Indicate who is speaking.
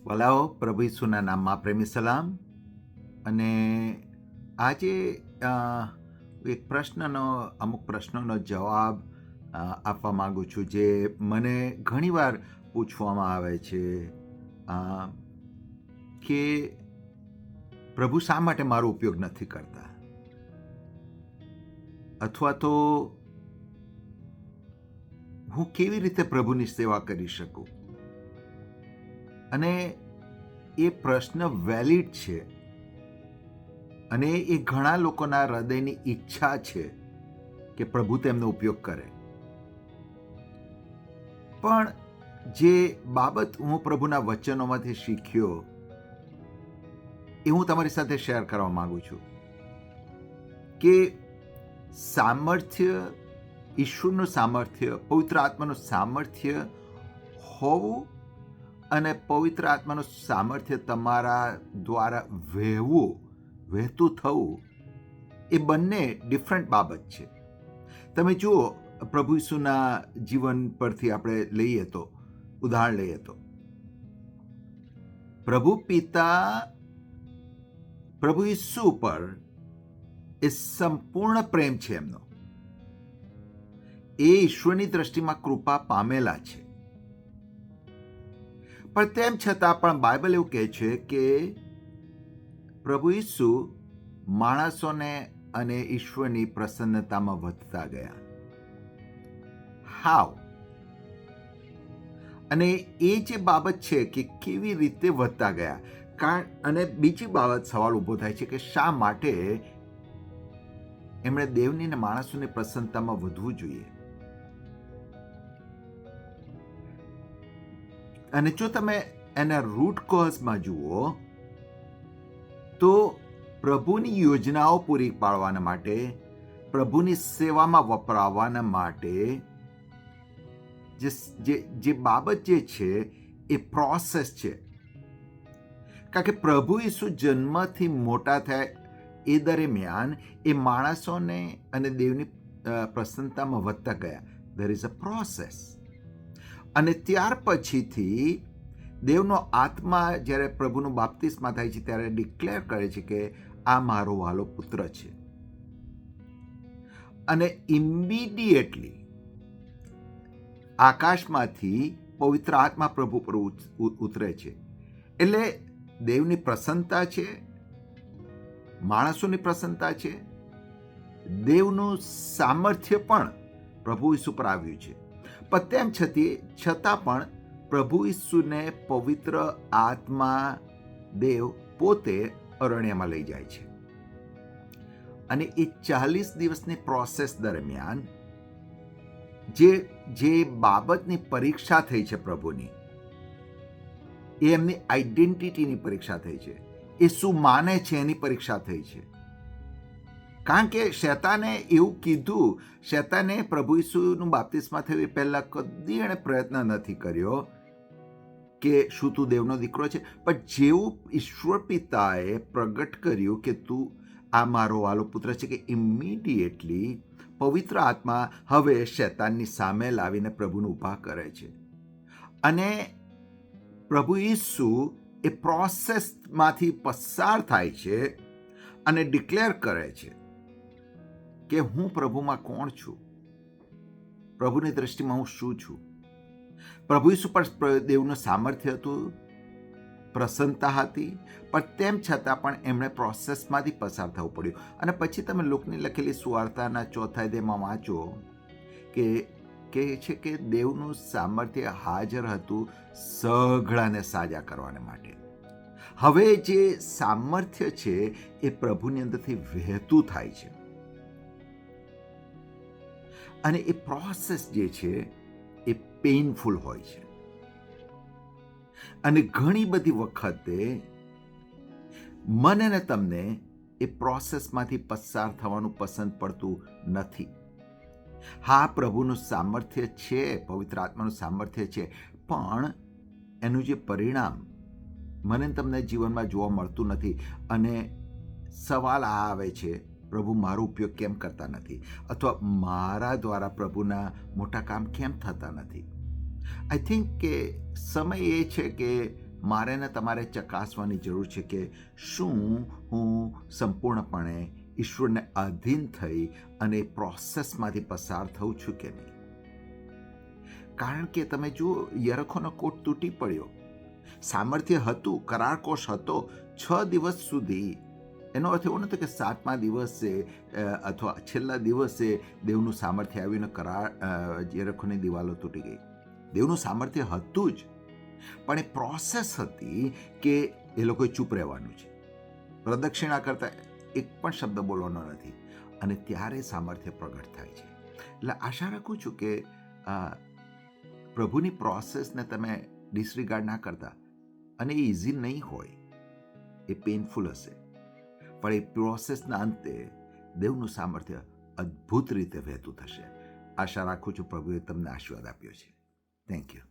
Speaker 1: વલાઓ પ્રભુ ઈસુના નામમાં પ્રેમી સલામ. અને આજે અ, અમુક પ્રશ્નોનો જવાબ આપવા માંગુ છું, જે મને ઘણીવાર પૂછવામાં આવે છે અ, કે પ્રભુ શા માટે મારો ઉપયોગ નથી કરતા, અથવા તો હું કેવી રીતે પ્રભુની સેવા કરી શકું. અને એ પ્રશ્ન વેલિડ છે, અને એ ઘણા લોકોના હૃદયની ઈચ્છા છે કે પ્રભુ તેમનો ઉપયોગ કરે. પણ જે બાબત હું પ્રભુના વચનોમાંથી શીખ્યો એ હું તમારી સાથે શેર કરવા માંગુ છું કે સામર્થ્ય, ઈશ્વરનું સામર્થ્ય, પવિત્ર આત્માનું સામર્થ્ય હોવું અને પવિત્ર આત્માનું સામર્થ્ય તમારા દ્વારા વહેતું થવું, એ બંને ડિફરન્ટ બાબત છે. તમે જુઓ, પ્રભુ ઈસુના જીવન પરથી આપણે લઈએ તો, ઉદાહરણ લઈએ તો, પ્રભુ પિતા પ્રભુ ઈસુ પર એ સંપૂર્ણ પ્રેમ છે એમનો. એ ઈશ્વરની દ્રષ્ટિમાં કૃપા પામેલા છે. પણ તેમ છતાં પણ બાઇબલ એવું કહે છે કે પ્રભુ ઈસુ માણસોને અને ઈશ્વરની પ્રસન્નતામાં વધતા ગયા. હાવ? અને એ જે બાબત છે કે કેવી રીતે વધતા ગયા, અને બીજી બાબત સવાલ ઊભો થાય છે કે શા માટે એમણે દેવની અને માણસોની પ્રસન્નતામાં વધવું જોઈએ. અને જો તમે એના રૂટ કોઝમાં જુઓ તો પ્રભુની યોજનાઓ પૂરી પાડવાના માટે, પ્રભુની સેવામાં વપરાવાના માટે જે બાબત જે છે એ પ્રોસેસ છે. કારણ કે પ્રભુ ઈસુ જન્મથી મોટા થયા એ દરમિયાન એ માણસોને અને દેવની પ્રસન્નતામાં વધતા ગયા. There is a process. અને ત્યાર પછીથી દેવનો આત્મા જ્યારે પ્રભુનું બાપ્તિસ્મા થાય છે ત્યારે ડિક્લેર કરે છે કે આ મારો વાલો પુત્ર છે. અને ઇમિડિયેટલી આકાશમાંથી પવિત્ર આત્મા પ્રભુ પર ઉતરે છે. એટલે દેવની પ્રસન્નતા છે, માણસોની પ્રસન્નતા છે, દેવનું સામર્થ્ય પણ પ્રભુ ઈસુ પર આવ્યું છે. પણ તેમ છતાં પણ પ્રભુ ઈસુને પવિત્ર આત્મા દેવ પોતે અરણ્યમાં લઈ જાય છે. અને એ 40 દિવસની પ્રોસેસ દરમિયાન જે બાબતની પરીક્ષા થઈ છે પ્રભુની, એ એમની આઈડેન્ટિટીની પરીક્ષા થઈ છે. એ શું માને છે એની પરીક્ષા થઈ છે. કારણ કે શેતાને એવું કીધું, શેતાને પ્રભુ ઈસુનું બાપ્તિસ્મા થયું એ પહેલા કદી એણે પ્રયત્ન નથી કર્યો કે શું તું દેવનો દીકરો છે. પણ જેવું ઈશ્વર પિતાએ પ્રગટ કર્યું કે તું આ મારો વાલો પુત્ર છે, કે ઇમિડિયેટલી પવિત્ર આત્મા હવે શેતાનની સામે લાવીને પ્રભુને ઊભા કરે છે. અને પ્રભુ ઈસુ એ પ્રોસેસમાંથી પસાર થાય છે અને ડિક્લેર કરે છે કે હું પ્રભુમાં કોણ છું, પ્રભુની દ્રષ્ટિમાં હું શું છું. પ્રભુ ઈસુ પર દેવનું સામર્થ્ય હતું, પ્રસન્નતા હતી, પણ તેમ છતાં પણ એમણે પ્રોસેસમાંથી પસાર થવું પડ્યું. અને પછી તમે લુકની લખેલી સુવાર્તાના 4 અધ્યાયમાં વાંચો કે કહે છે કે દેવનું સામર્થ્ય હાજર હતું સઘળાને સાજા કરવાને માટે. હવે જે સામર્થ્ય છે એ પ્રભુની અંદરથી વહેતું થાય છે. અને એ પ્રોસેસ જે છે એ પેઇનફુલ હોય છે. અને ઘણી બધી વખતે મને ને તમને એ પ્રોસેસમાંથી પસાર થવાનું પસંદ પડતું નથી. હા, પ્રભુનું સામર્થ્ય છે, પવિત્ર આત્માનું સામર્થ્ય છે, પણ એનું જે પરિણામ મને તમને જીવનમાં જોવા મળતું નથી. અને સવાલ આ આવે છે, પ્રભુ મારો ઉપયોગ કેમ કરતા નથી, અથવા મારા દ્વારા પ્રભુના મોટા કામ કેમ થતા નથી. આઈ થિંક કે સમય એ છે કે મારે ને તમારે ચકાસવાની જરૂર છે કે શું હું સંપૂર્ણપણે ઈશ્વરને આધીન થઈ અને પ્રોસેસમાંથી પસાર થઉં છું કે નહીં. કારણ કે તમે જુઓ, યરખોનો કોટ તૂટી પડ્યો, સામર્થ્ય હતું, કરારકોશ હતો 6 દિવસ સુધી. એનો અર્થ એવો નથી કે 7મા દિવસે અથવા છેલ્લા દિવસે દેવનું સામર્થ્ય આવીને યરખોની દિવાલો તૂટી ગઈ. દેવનું સામર્થ્ય હતું જ, પણ એ પ્રોસેસ હતી કે એ લોકોએ ચૂપ રહેવાનું છે, પ્રદક્ષિણા કરતા એક પણ શબ્દ બોલવાનો નથી, અને ત્યારે સામર્થ્ય પ્રગટ થાય છે. એટલે આશા રાખું છું કે પ્રભુની પ્રોસેસને તમે ડિસરિગાર્ડ ના કરતા. અને એ ઇઝી નહીં હોય, એ પેઇનફુલ હશે, પણ એ પ્રોસેસના અંતે દેવનું સામર્થ્ય અદ્ભુત રીતે વહેતું થશે. આશા રાખું છું પ્રભુએ તમને આશીર્વાદ આપ્યો છે. Thank you.